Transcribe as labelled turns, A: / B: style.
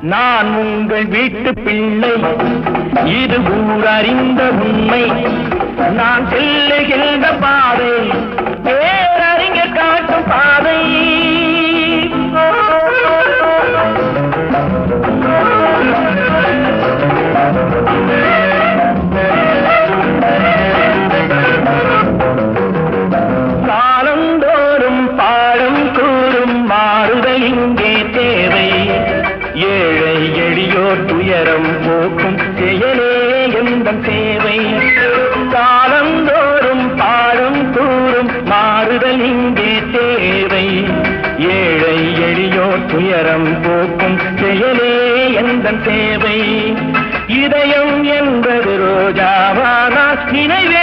A: நான் உங்கள் வீட்டு பிள்ளை, இது ஊர் அறிந்த உண்மை. நான் செல்லுகின்ற பாதை பேரறிஞர் காட்டும் பாதை. காலந்தோறும் பாடம் கூறும் மாறுதல் இங்கே தேவை. ஏழை எளியோர் துயரம் போக்கும் செயலே எந்தன் சேவை. காலந்தோறும் பாடம் கூறும் மாறுதல் இங்கே தேவை. ஏழை எளியோர் துயரம் போக்கும் செயலே எந்தன் சேவை. இதயம் என்பது ரோஜாவானால் நினைவே